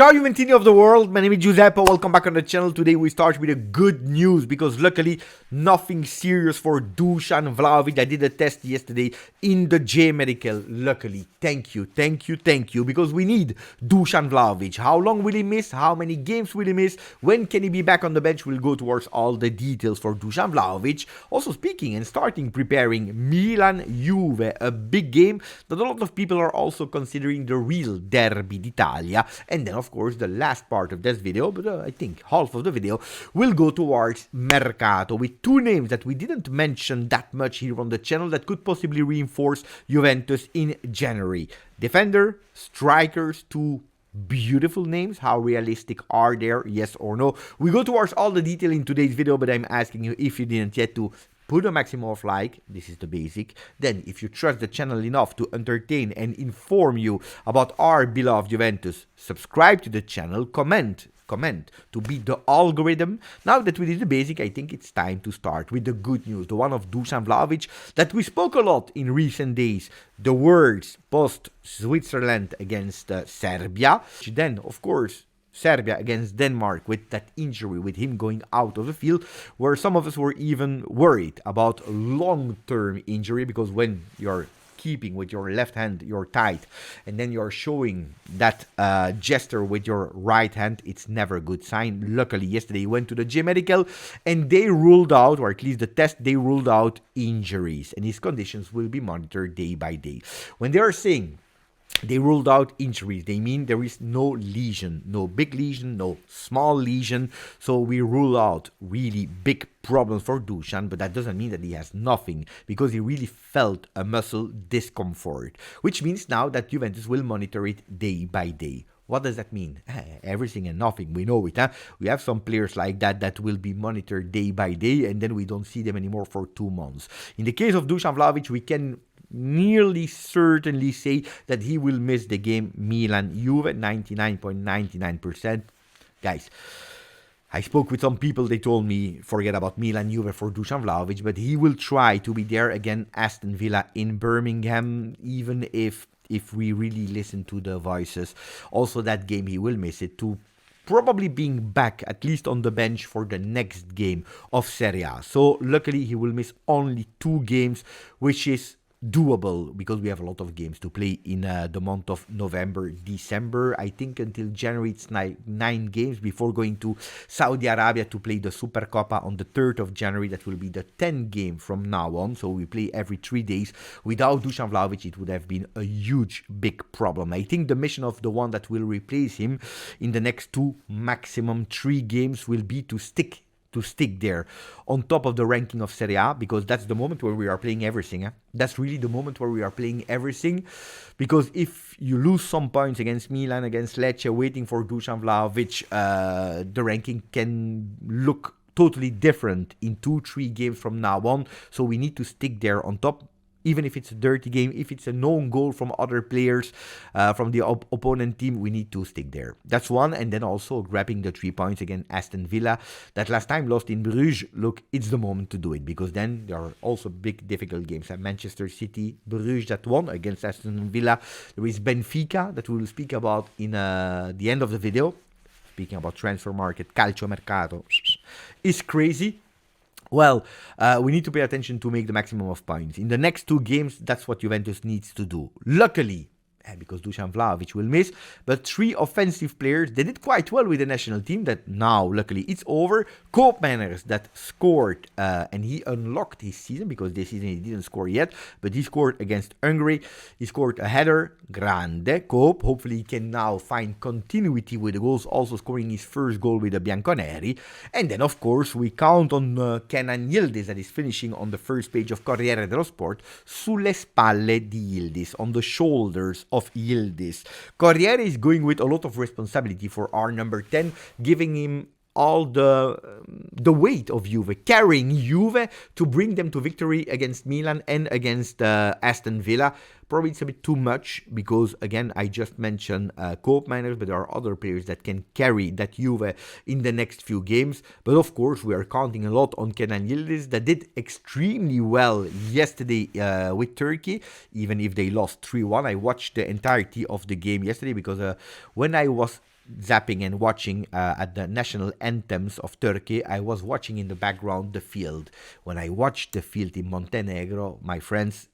Ciao Juventini of the world, my name is Giuseppe, welcome back on the channel. Today we start with a good news because luckily nothing serious for Dusan Vlahovic. I did a test yesterday in the J medical, luckily. Thank you, because we need Dusan Vlahovic. How long will he miss? How many games will he miss? When can he be back on the bench? We'll go towards all the details for Dusan Vlahovic. Also speaking and starting preparing Milan Juve, a big game that a lot of people are also considering the real derby d'Italia. And then of course the last part of this video, but I think half of the video, will go towards Mercato with two names that we didn't mention that much here on the channel that could possibly reinforce Juventus in January. Defender, strikers, two beautiful names. How realistic are they? Yes or no? We go towards all the detail in today's video, but I'm asking you, if you didn't yet, to put a maximum of like, this is the basic. Then, if you trust the channel enough to entertain and inform you about our beloved Juventus, subscribe to the channel, comment to beat the algorithm. Now that we did the basic, I think it's time to start with the good news, the one of Dusan Vlahovic that we spoke a lot in recent days. The words post-Switzerland against Serbia. Then, of course, Serbia against Denmark with that injury, with him going out of the field, where some of us were even worried about long-term injury, because when you're keeping with your left hand, you're tight, and then you're showing that gesture with your right hand, it's never a good sign. Luckily, yesterday he went to the J medical and they ruled out, or at least the test, they ruled out injuries, and his conditions will be monitored day by day. When they are saying they ruled out injuries, they mean there is no lesion, no big lesion, no small lesion. So we rule out really big problems for Dusan, but that doesn't mean that he has nothing, because he really felt a muscle discomfort, which means now that Juventus will monitor it day by day. What does that mean? Everything and nothing. We know it. We have some players like that will be monitored day by day, and then we don't see them anymore for 2 months. In the case of Dusan Vlahovic, we can nearly certainly say that he will miss the game Milan-Juve, 99.99%. Guys, I spoke with some people, they told me forget about Milan-Juve for Dusan Vlahovic, but he will try to be there again, Aston Villa in Birmingham, even if we really listen to the voices. Also that game he will miss it too, probably being back at least on the bench for the next game of Serie A. So luckily he will miss only 2 games, which is doable, because we have a lot of games to play in the month of November, December. I think until January it's 9 games before going to Saudi Arabia to play the Supercoppa on the 3rd of January. That will be the 10th game from now on. So we play every 3 days. Without Dusan Vlahovic, it would have been a huge, big problem. I think the mission of the one that will replace him in the next 2, maximum 3 games will be to stick there on top of the ranking of Serie A, because that's the moment where we are playing everything. That's really the moment where we are playing everything, because if you lose some points against Milan, against Lecce, waiting for Dusan Vlahovic, the ranking can look totally different in 2-3 games from now on. So we need to stick there on top. Even if it's a dirty game, if it's a known goal from other players, from the opponent team, we need to stick there. That's one. And then also grabbing the 3 points against Aston Villa, that last time lost in Bruges. Look, it's the moment to do it, because then there are also big difficult games at Manchester City, Bruges that won against Aston Villa. There is Benfica that we will speak about in the end of the video. Speaking about transfer market, calcio mercato is crazy. Well, we need to pay attention to make the maximum of points. In the next 2 games, that's what Juventus needs to do. Luckily, because Dusan Vlahovic will miss, but 3 offensive players, they did quite well with the national team, that now, luckily, it's over. Koopmeiners that scored, and he unlocked his season, because this season he didn't score yet, but he scored against Hungary. He scored a header, grande, Coop. Hopefully he can now find continuity with the goals, also scoring his first goal with the Bianconeri. And then, of course, we count on Kenan Yildiz, that is finishing on the first page of Corriere dello Sport, sulle spalle di Yildiz, on the shoulders of Yildiz. Corriere is going with a lot of responsibility for our number 10, giving him all the weight of Juve, carrying Juve to bring them to victory against Milan and against Aston Villa. Probably it's a bit too much, because again I just mentioned Koopmeiners, but there are other players that can carry that Juve in the next few games. But of course we are counting a lot on Kenan Yildiz, that did extremely well yesterday with Turkey, even if they lost 3-1. I watched the entirety of the game yesterday, because when I was zapping and watching at the national anthems of Turkey, I was watching in the background the field. When I watched the field in Montenegro, my friends,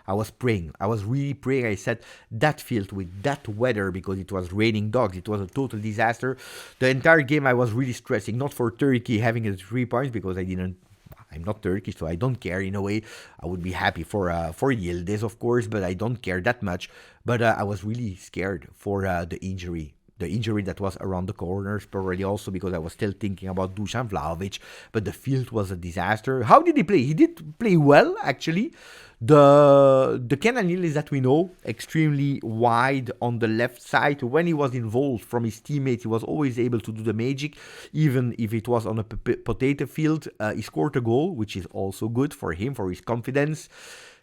I was praying. I was really praying. I said, that field with that weather, because it was raining dogs, it was a total disaster. The entire game I was really stressing, not for Turkey having the 3 points, because I'm not Turkish, so I don't care in a way. I would be happy for Yildiz, of course, but I don't care that much. But I was really scared for the injury. The injury that was around the corners, probably also because I was still thinking about Dusan Vlahovic, but the field was a disaster. How did he play? He did play well, actually. The Kenan Yildiz that we know, extremely wide on the left side. When he was involved from his teammates, he was always able to do the magic, even if it was on a potato field. He scored a goal, which is also good for him, for his confidence.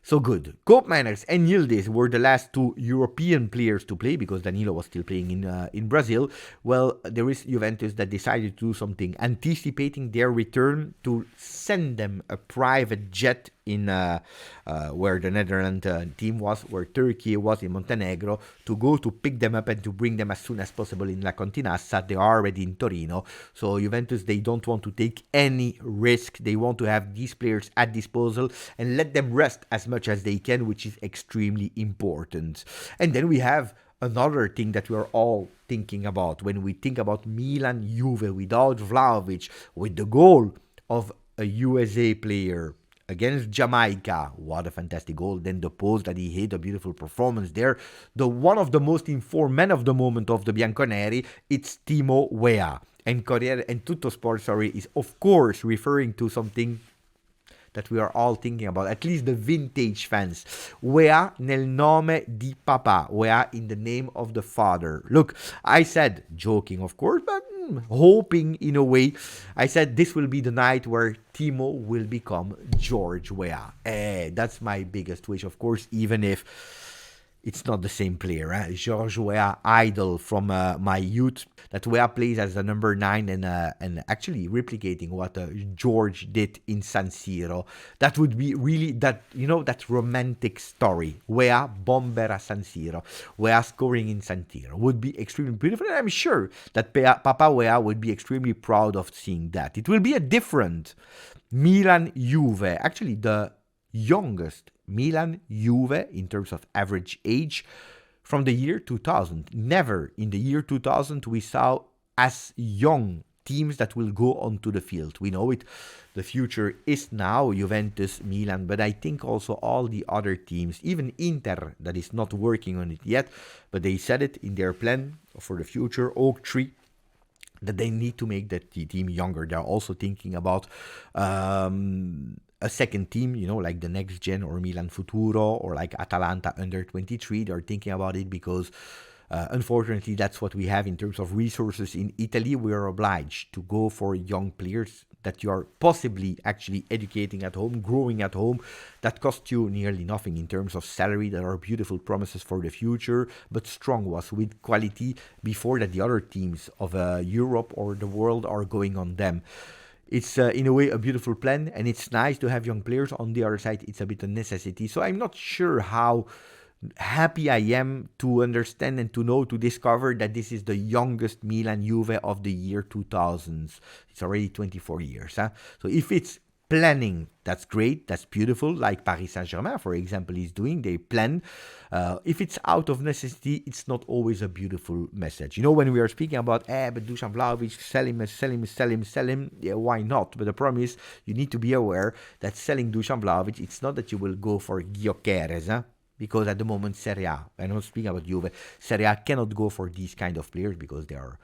So good. Koopmeiners and Yildiz were the last 2 European players to play, because Danilo was still playing in Brazil. Well, there is Juventus that decided to do something, anticipating their return, to send them a private jet in where the Netherlands team was, where Turkey was in Montenegro, to go to pick them up and to bring them as soon as possible in La Continassa. They are already in Torino. So Juventus, they don't want to take any risk. They want to have these players at disposal and let them rest as much as they can, which is extremely important. And then we have another thing that we are all thinking about when we think about Milan Juve without Vlahovic, with the goal of a USA player against Jamaica. What a fantastic goal. Then the post that he hit, a beautiful performance there. The one of the most informed men of the moment of the Bianconeri, it's Timo Weah. And Corriere and Tutto Sport, is of course referring to something that we are all thinking about, at least the vintage fans. Weah nel nome di papà. Weah in the name of the father. Look, I said, joking of course, but hoping in a way, I said this will be the night where Timo will become George Weah. That's my biggest wish, of course, even if it's not the same player. George Weah, idol from my youth, that Weah plays as the number 9 and actually replicating what George did in San Siro. That would be really that romantic story. Weah bomber a San Siro. Weah scoring in San Siro would be extremely beautiful, and I'm sure that Papa Weah would be extremely proud of seeing that. It will be a different Milan Juve, actually the youngest Milan Juve in terms of average age from the year 2000. Never in the year 2000 we saw as young teams that will go onto the field. We know it. The future is now Juventus, Milan, but I think also all the other teams, even Inter, that is not working on it yet, but they said it in their plan for the future, Oak Tree, that they need to make that team younger. They're also thinking about a second team, like the Next Gen or Milan Futuro or like Atalanta under 23. They're thinking about it because unfortunately that's what we have in terms of resources in Italy. We are obliged to go for young players that you are possibly actually educating at home, growing at home, that cost you nearly nothing in terms of salary, that are beautiful promises for the future, but strong was with quality before that the other teams of Europe or the world are going on them. It's in a way a beautiful plan, and it's nice to have young players. On the other side, it's a bit of necessity. So I'm not sure how happy I am to understand and to know, to discover that this is the youngest Milan Juve of the year 2000s. It's already 24 years. So if it's planning, that's great, that's beautiful, like Paris Saint-Germain, for example, is doing. They plan. If it's out of necessity, it's not always a beautiful message. When we are speaking about, but Dusan Vlahovic, sell him, yeah, why not? But the problem is, you need to be aware that selling Dusan Vlahovic, it's not that you will go for Gyökeres, because at the moment, Serie A, I'm not speaking about Juve, Serie A cannot go for these kind of players because they are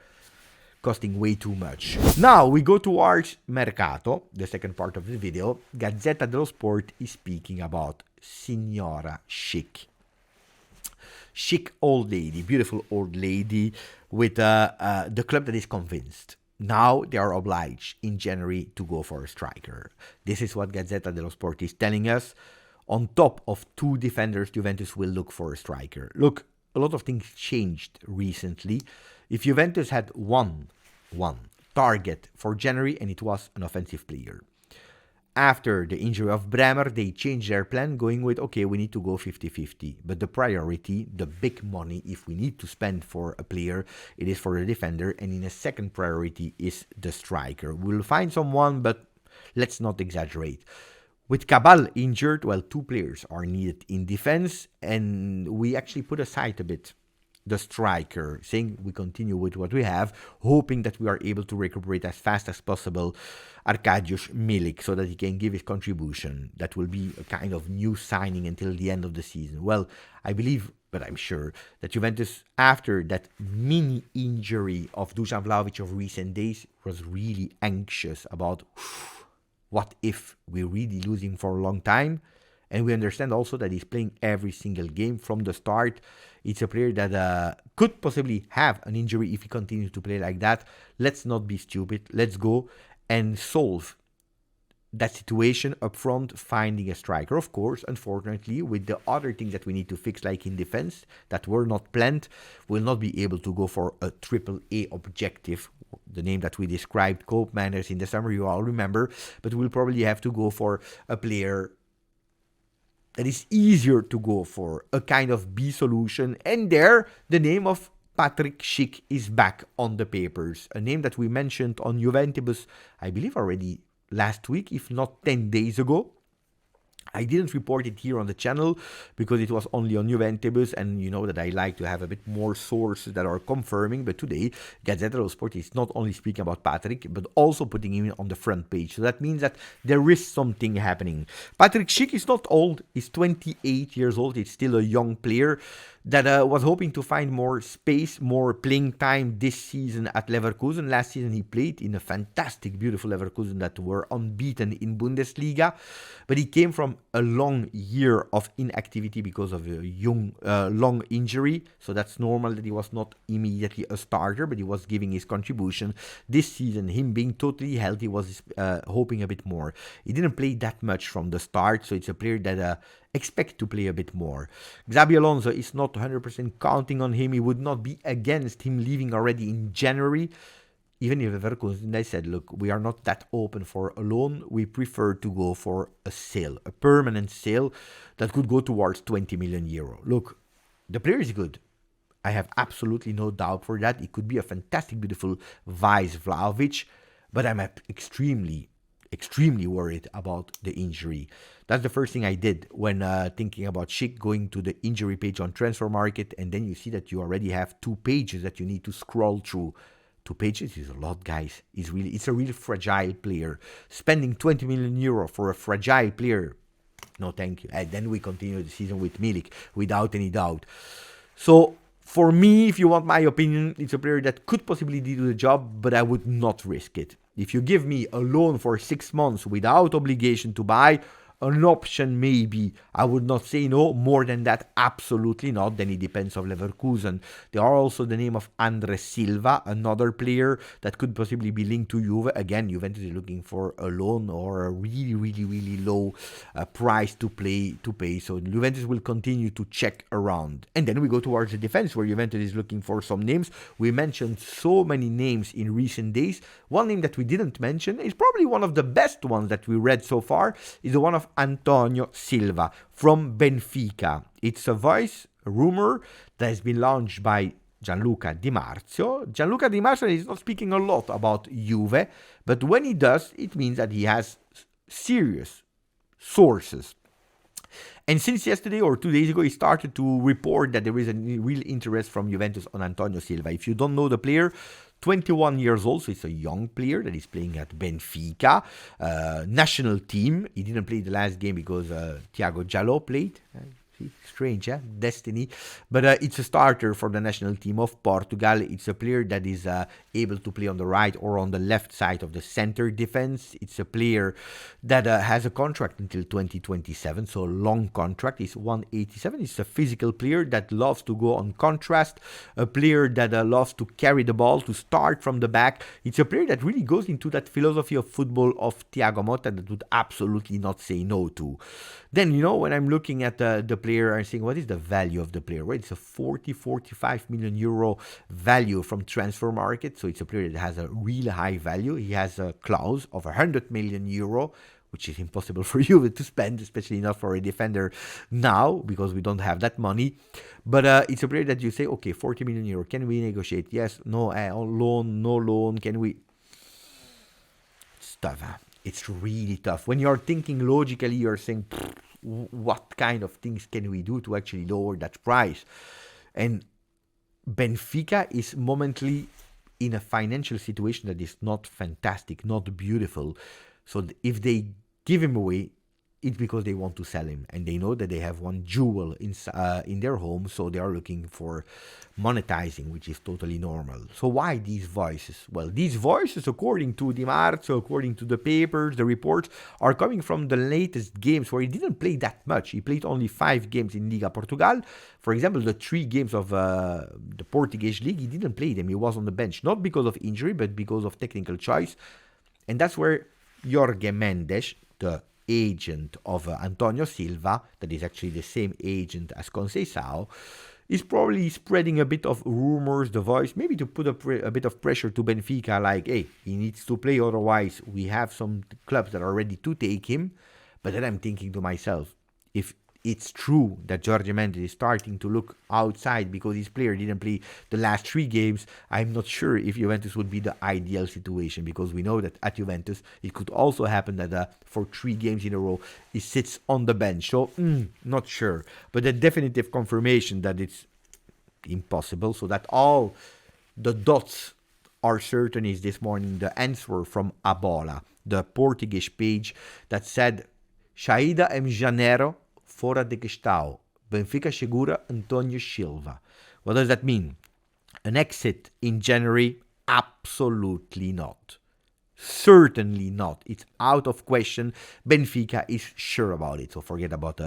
costing way too much. Now we go towards Mercato, the second part of the video. Gazzetta dello Sport is speaking about Signora Schick. Schick old lady, beautiful old lady with the club that is convinced. Now they are obliged in January to go for a striker. This is what Gazzetta dello Sport is telling us. On top of 2 defenders, Juventus will look for a striker. Look, a lot of things changed recently. If Juventus had one target for January, and it was an offensive player, After the injury of Bremer, they changed their plan, going with, okay, we need to go 50-50. But the priority, the big money, if we need to spend for a player, it is for the defender. And in a second priority is the striker. We'll find someone, but let's not exaggerate. With Cabal injured, well, 2 players are needed in defense. And we actually put aside a bit the striker, saying we continue with what we have, hoping that we are able to recuperate as fast as possible Arkadiusz Milik so that he can give his contribution. That will be a kind of new signing until the end of the season. Well, I believe, but I'm sure, that Juventus, after that mini injury of Dusan Vlahovic of recent days, was really anxious about what if we really lose him for a long time. And we understand also that he's playing every single game from the start. It's a player that could possibly have an injury if he continues to play like that. Let's not be stupid. Let's go and solve that situation up front, finding a striker. Of course, unfortunately, with the other things that we need to fix, like in defense, that were not planned, we'll not be able to go for a triple-A objective, the name that we described, Cope Manners, in the summer, you all remember. But we'll probably have to go for a player that is easier to go for, a kind of B solution. And there, the name of Patrick Schick is back on the papers. A name that we mentioned on Juventus, I believe already last week, if not 10 days ago. I didn't report it here on the channel because it was only on Juventus, and you know that I like to have a bit more sources that are confirming. But today, Gazzetta dello Sport is not only speaking about Patrick, but also putting him on the front page. So that means that there is something happening. Patrick Schick is not old. He's 28 years old. He's still a young player that was hoping to find more space, more playing time this season at Leverkusen. Last season he played in a fantastic, beautiful Leverkusen that were unbeaten in Bundesliga. But he came from a long year of inactivity because of a long injury. So that's normal that he was not immediately a starter, but he was giving his contribution. This season, him being totally healthy, was hoping a bit more. He didn't play that much from the start, so it's a player that expect to play a bit more. Xabi Alonso is not 100% counting on him. He would not be against him leaving already in January. Even if Leverkusen, they said, look, we are not that open for a loan. We prefer to go for a sale, a permanent sale that could go towards 20 million euro. Look, the player is good. I have absolutely no doubt for that. It could be a fantastic, beautiful vice Vlahovic, but I'm extremely worried about the injury. That's the first thing I did when thinking about Schick, going to the injury page on Transfer Market, and then you see that you already have 2 pages that you need to scroll through. 2 pages is a lot, guys. It's a really fragile player. Spending 20 million euro for a fragile player, no thank you. And then we continue the season with Milik, without any doubt. So, for me, if you want my opinion, it's a player that could possibly do the job, but I would not risk it. If you give me a loan for 6 months without obligation to buy, an option maybe. I would not say no. More than that, absolutely not. Then it depends on Leverkusen. There are also the name of Andre Silva, another player that could possibly be linked to Juve. Again, Juventus is looking for a loan or a really low price to pay. So Juventus will continue to check around. And then we go towards the defense, where Juventus is looking for some names. We mentioned so many names in recent days. One name that we didn't mention is probably one of the best ones that we read so far, is the one of Antonio Silva from Benfica. It's a rumor that has been launched by Gianluca Di Marzio. Gianluca Di Marzio is not speaking a lot about Juve, but when he does, it means that he has serious sources. And since yesterday or 2 days ago, he started to report that there is a real interest from Juventus on Antonio Silva. If you don't know the player, 21 years old, so it's a young player that is playing at Benfica, national team. He didn't play the last game because Thiago Giallo played. Strange, destiny. But it's a starter for the national team of Portugal. It's a player that is able to play on the right or on the left side of the center defense. It's a player that has a contract until 2027, so a long contract. He's 187. He's a physical player that loves to go on contrast, a player that loves to carry the ball, to start from the back. It's a player that really goes into that philosophy of football of Thiago Motta that would absolutely not say no to. Then, when I'm looking at the player, I'm saying, what is the value of the player? Well, it's a 45 million euro value from Transfer Market. So it's a player that has a really high value. He has a clause of 100 million euro, which is impossible for you to spend, especially not for a defender now, because we don't have that money. But it's a player that you say, okay, 40 million euro, can we negotiate? Yes, no, loan, no loan, can we? It's tough, huh? It's really tough. When you're thinking logically, you're saying, what kind of things can we do to actually lower that price? And Benfica is momently in a financial situation that is not fantastic, not beautiful. So if they give him away, it's because they want to sell him, and they know that they have one jewel in their home, so they are looking for monetizing, which is totally normal. So why these voices? Well, these voices, according to Di Marzio, according to the papers, the reports, are coming from the latest games where he didn't play that much. He played only 5 games in Liga Portugal. For example, the 3 games of the Portuguese league, he didn't play them. He was on the bench, not because of injury, but because of technical choice. And that's where Jorge Mendes, the agent of Antonio Silva, that is actually the same agent as Conceição, is probably spreading a bit of rumors, the voice, maybe to put a bit of pressure to Benfica, like, hey, he needs to play, otherwise we have some clubs that are ready to take him. But then I'm thinking to myself, if it's true that Jorge Mendes is starting to look outside because his player didn't play the last 3 games, I'm not sure if Juventus would be the ideal situation, because we know that at Juventus it could also happen that for 3 games in a row he sits on the bench. So not sure, but a definitive confirmation that it's impossible, so that all the dots are certain, is this morning the answer from Abola, the Portuguese page, that said Saída em janeiro fora de questão. Benfica segura Antonio Silva. What does that mean? An exit in January? Absolutely not. Certainly not. It's out of question. Benfica is sure about it. So forget about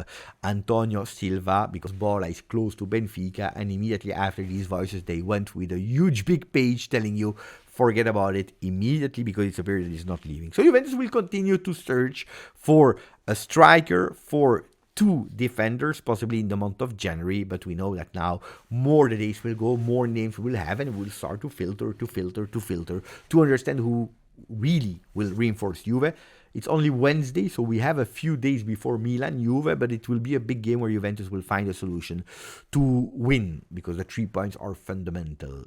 Antonio Silva, because Bola is close to Benfica, and immediately after these voices they went with a huge big page telling you forget about it immediately, because it's a player that is not leaving. So Juventus will continue to search for a striker, for 2 defenders, possibly in the month of January, but we know that now more the days will go, more names we'll have, and we'll start to filter to understand who really will reinforce Juve. It's only Wednesday, so we have a few days before Milan, Juve, but it will be a big game where Juventus will find a solution to win, because the 3 points are fundamental.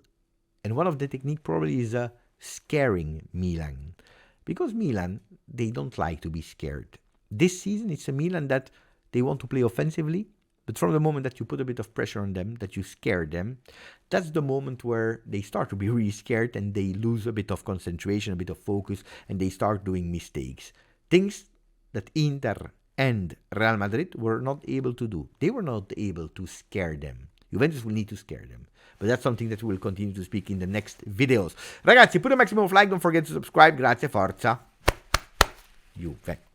And one of the technique probably is scaring Milan, because Milan, they don't like to be scared. This season, it's a Milan that they want to play offensively, but from the moment that you put a bit of pressure on them, that you scare them, that's the moment where they start to be really scared, and they lose a bit of concentration, a bit of focus, and they start doing mistakes. Things that Inter and Real Madrid were not able to do. They were not able to scare them. Juventus will need to scare them. But that's something that we will continue to speak in the next videos. Ragazzi, put a maximum of like, don't forget to subscribe. Grazie, forza, Juve.